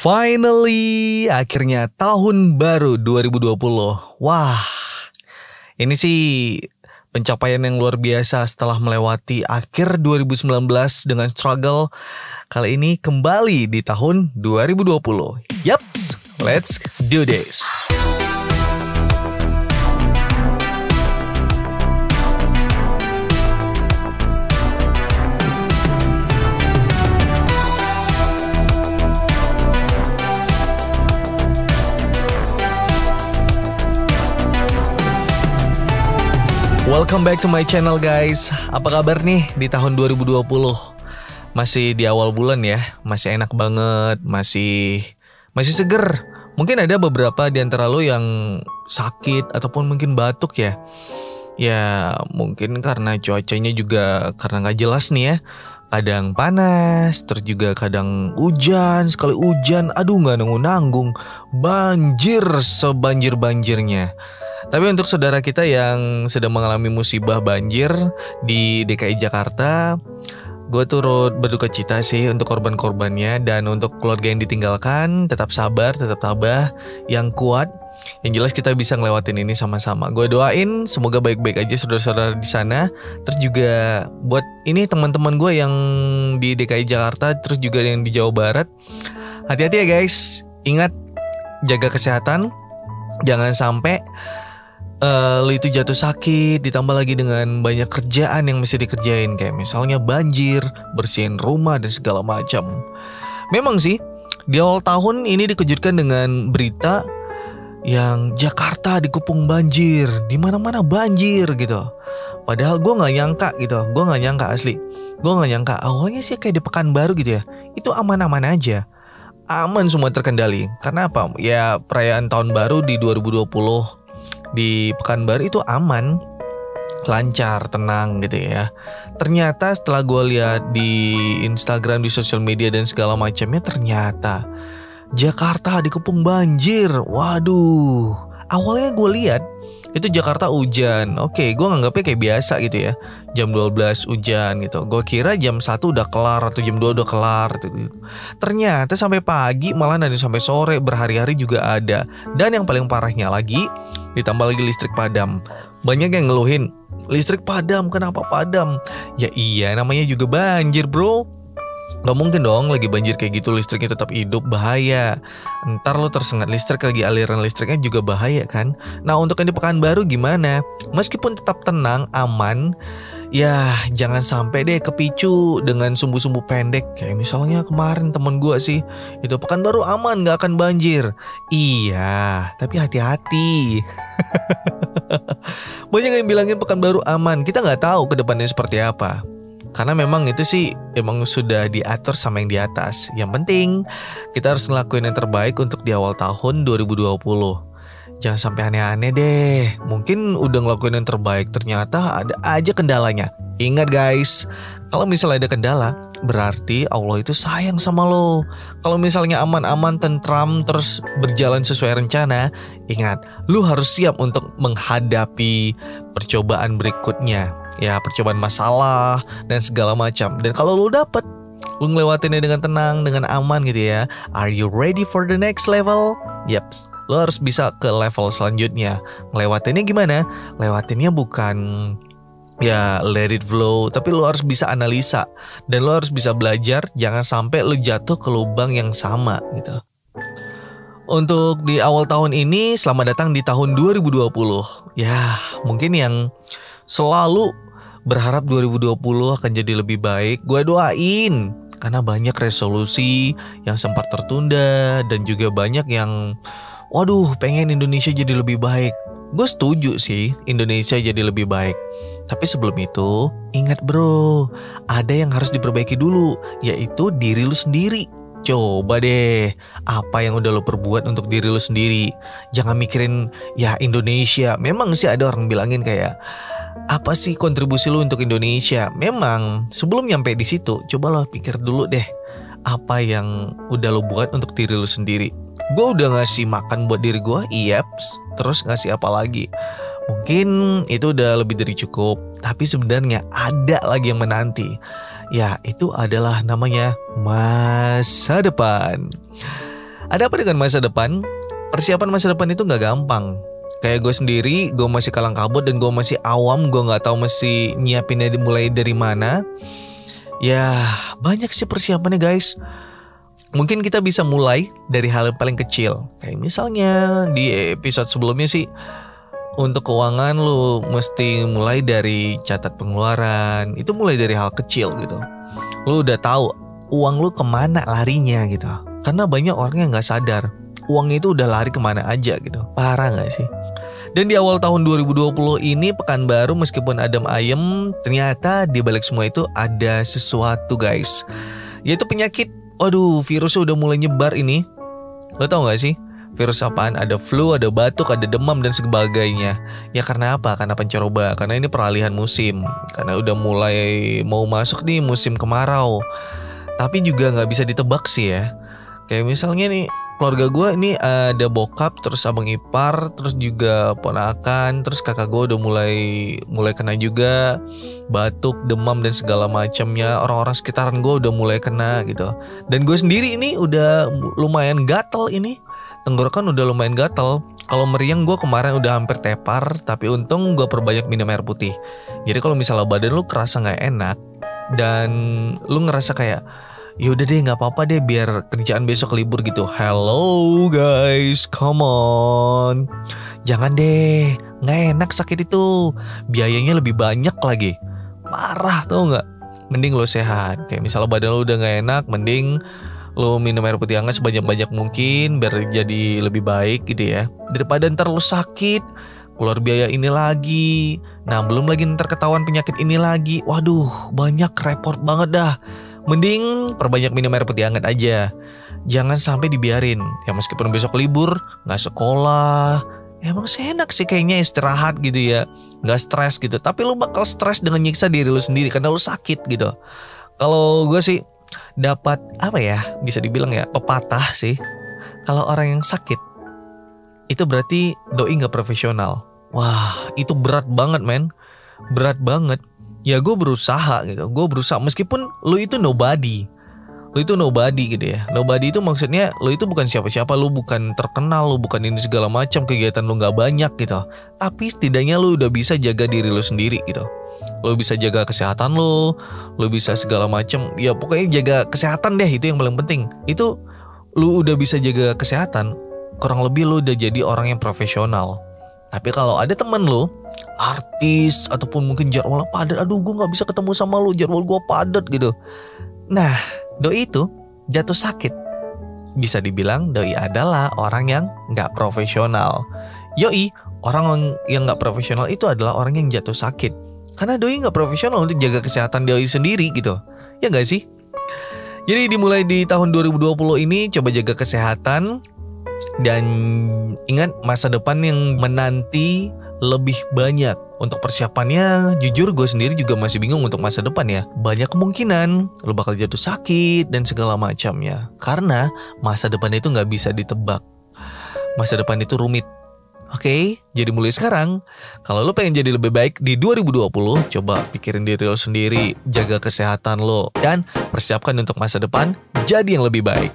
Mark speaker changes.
Speaker 1: Finally, akhirnya tahun baru 2020. Wah, ini sih pencapaian yang luar biasa setelah melewati akhir 2019 dengan struggle. Kali ini kembali di tahun 2020. Yaps, let's do this. Welcome back to my channel guys. Apa kabar nih di tahun 2020? Masih di awal bulan ya. Masih enak banget, masih seger. Mungkin ada beberapa di antara lo yang sakit ataupun mungkin batuk ya. Ya mungkin karena cuacanya juga karena gak jelas nih ya. Kadang panas, terus juga kadang hujan. Sekali hujan, aduh gak nanggung-nanggung. Banjir sebanjir-banjirnya. Tapi untuk saudara kita yang sedang mengalami musibah banjir di DKI Jakarta, gue turut berduka cita sih untuk korban-korbannya. Dan untuk keluarga yang ditinggalkan, tetap sabar, tetap tabah, yang kuat. Yang jelas kita bisa ngelewatin ini sama-sama. Gue doain semoga baik-baik aja saudara-saudara di sana. Terus juga buat ini teman-teman gue yang di DKI Jakarta, terus juga yang di Jawa Barat, hati-hati ya guys. Ingat, jaga kesehatan. Jangan sampai lo itu jatuh sakit, ditambah lagi dengan banyak kerjaan yang mesti dikerjain, kayak misalnya banjir, bersihin rumah dan segala macam. Memang sih di awal tahun ini dikejutkan dengan berita yang Jakarta dikepung banjir, di mana-mana banjir gitu. Padahal gue nggak nyangka gitu, gue nggak nyangka asli, gue nggak nyangka awalnya sih kayak di Pekanbaru gitu ya, itu aman-aman aja, aman semua terkendali. Karena apa? Ya perayaan tahun baru di 2020 di Pekanbaru itu aman, lancar, tenang gitu ya. Ternyata setelah gue lihat di Instagram, di sosial media dan segala macamnya, ternyata Jakarta dikepung banjir. Waduh, awalnya gue lihat itu Jakarta hujan. Oke, gue nganggapnya kayak biasa gitu ya. Jam 12 hujan gitu. Gue kira jam 1 udah kelar atau jam 2 udah kelar gitu. Ternyata sampai pagi, malah ada sampai sore, berhari-hari juga ada. Dan yang paling parahnya lagi, ditambah lagi listrik padam. Banyak yang ngeluhin, listrik padam, kenapa padam? Ya iya, namanya juga banjir bro. Gak mungkin dong lagi banjir kayak gitu listriknya tetap hidup, bahaya. Ntar lo tersengat listrik, lagi aliran listriknya juga bahaya kan. Nah untuk yang di Pekanbaru gimana? Meskipun tetap tenang, aman, ya jangan sampai deh kepicu dengan sumbu-sumbu pendek. Kayak misalnya kemarin temen gue sih, itu Pekanbaru aman, gak akan banjir. Iya, tapi hati-hati. Banyak yang bilangin Pekanbaru aman, kita gak tahu ke depannya seperti apa. Karena memang itu sih emang sudah diatur sama yang di atas. Yang penting kita harus ngelakuin yang terbaik untuk di awal tahun 2020. Jangan sampai aneh-aneh deh. Mungkin udah ngelakuin yang terbaik, ternyata ada aja kendalanya. Ingat guys, kalau misalnya ada kendala, berarti Allah itu sayang sama lo. Kalau misalnya aman-aman, tentram, terus berjalan sesuai rencana, ingat, lo harus siap untuk menghadapi percobaan berikutnya. Ya percobaan masalah dan segala macam. Dan kalau lo dapet, lo ngelewatinnya dengan tenang, dengan aman gitu ya. Are you ready for the next level? Yaps, lo harus bisa ke level selanjutnya. Ngelewatinnya gimana? Lewatinnya bukan ya let it flow, tapi lo harus bisa analisa. Dan lo harus bisa belajar. Jangan sampai lo jatuh ke lubang yang sama gitu. Untuk di awal tahun ini, selamat datang di tahun 2020. Ya mungkin yang selalu berharap 2020 akan jadi lebih baik, gue doain. Karena banyak resolusi yang sempat tertunda, dan juga banyak yang waduh pengen Indonesia jadi lebih baik. Gue setuju sih Indonesia jadi lebih baik. Tapi sebelum itu, ingat bro, ada yang harus diperbaiki dulu, yaitu diri lu sendiri. Coba deh, apa yang udah lo perbuat untuk diri lo sendiri. Jangan mikirin ya Indonesia. Memang sih ada orang bilangin kayak, apa sih kontribusi lo untuk Indonesia? Memang sebelum nyampe di situ, coba lo pikir dulu deh, apa yang udah lo buat untuk diri lo sendiri. Gue udah ngasih makan buat diri gue, yaps. Terus ngasih apa lagi? Mungkin itu udah lebih dari cukup. Tapi sebenarnya ada lagi yang menanti. Ya itu adalah namanya masa depan. Ada apa dengan masa depan? Persiapan masa depan itu gak gampang. Kayak gue sendiri, gue masih kalang kabut dan gue masih awam. Gue gak tahu mesti nyiapinnya mulai dari mana. Ya banyak sih persiapannya guys. Mungkin kita bisa mulai dari hal yang paling kecil. Kayak misalnya di episode sebelumnya sih, untuk keuangan lu mesti mulai dari catat pengeluaran. Itu mulai dari hal kecil gitu. Lu udah tahu uang lu kemana larinya gitu. Karena banyak orang yang gak sadar uangnya itu udah lari kemana aja gitu. Parah gak sih? Dan di awal tahun 2020 ini Pekanbaru meskipun adem ayem, ternyata di balik semua itu ada sesuatu guys. Yaitu penyakit. Waduh, virusnya udah mulai nyebar ini. Lo tau gak sih? Virus apaan? Ada flu, ada batuk, ada demam dan sebagainya. Ya karena apa? Karena pancaroba. Karena ini peralihan musim. Karena udah mulai mau masuk nih musim kemarau. Tapi juga gak bisa ditebak sih ya. Kayak misalnya nih, keluarga gue ini ada bokap, terus abang ipar, terus juga ponakan, terus kakak gue udah mulai kena juga batuk, demam dan segala macamnya. Orang-orang sekitaran gue udah mulai kena gitu. Dan gue sendiri ini udah lumayan gatel ini. Tenggorokan udah lumayan gatel. Kalau meriang gue kemarin udah hampir tepar, tapi untung gue perbanyak minum air putih. Jadi kalau misalnya badan lu kerasa nggak enak dan lu ngerasa kayak yaudah deh gak apa-apa deh biar kerjaan besok libur gitu. Hello guys, come on. Jangan deh, gak enak sakit itu. Biayanya lebih banyak lagi. Parah tau gak? Mending lo sehat. Kayak misalnya badan lo udah gak enak, mending lo minum air putih hangat sebanyak-banyak mungkin biar jadi lebih baik gitu ya. Daripada ntar lo sakit, keluar biaya ini lagi. Nah belum lagi ntar ketahuan penyakit ini lagi. Waduh banyak, repot banget dah. Mending perbanyak minum air putih hangat aja. Jangan sampai dibiarin. Ya meskipun besok libur, gak sekolah, ya emang seenak sih kayaknya istirahat gitu ya. Gak stres gitu. Tapi lu bakal stres dengan nyiksa diri lu sendiri karena lu sakit gitu. Kalau gue sih dapat apa ya, bisa dibilang ya pepatah sih. Kalau orang yang sakit itu berarti doi gak profesional. Wah itu berat banget men. Berat banget. Ya gue berusaha gitu. Gue berusaha meskipun lu itu nobody. Lu itu nobody gitu ya. Nobody itu maksudnya lu itu bukan siapa-siapa. Lu bukan terkenal. Lu bukan ini segala macam. Kegiatan lu gak banyak gitu. Tapi setidaknya lu udah bisa jaga diri lu sendiri gitu. Lu bisa jaga kesehatan lu. Lu bisa segala macam. Ya pokoknya jaga kesehatan deh. Itu yang paling penting. Itu lu udah bisa jaga kesehatan, kurang lebih lu udah jadi orang yang profesional. Tapi kalau ada temen lu artis ataupun mungkin jadwalnya padat, aduh gue gak bisa ketemu sama lu, jadwal gue padat gitu. Nah doi itu jatuh sakit, bisa dibilang doi adalah orang yang gak profesional. Yoi, orang yang gak profesional itu adalah orang yang jatuh sakit karena doi gak profesional untuk jaga kesehatan doi sendiri gitu. Ya gak sih? Jadi dimulai di tahun 2020 ini coba jaga kesehatan. Dan ingat masa depan yang menanti lebih banyak. Untuk persiapannya jujur gue sendiri juga masih bingung untuk masa depan ya. Banyak kemungkinan lo bakal jatuh sakit dan segala macamnya. Karena masa depan itu gak bisa ditebak. Masa depan itu rumit. Oke, jadi mulai sekarang kalau lo pengen jadi lebih baik di 2020, coba pikirin diri lo sendiri, jaga kesehatan lo, dan persiapkan untuk masa depan jadi yang lebih baik.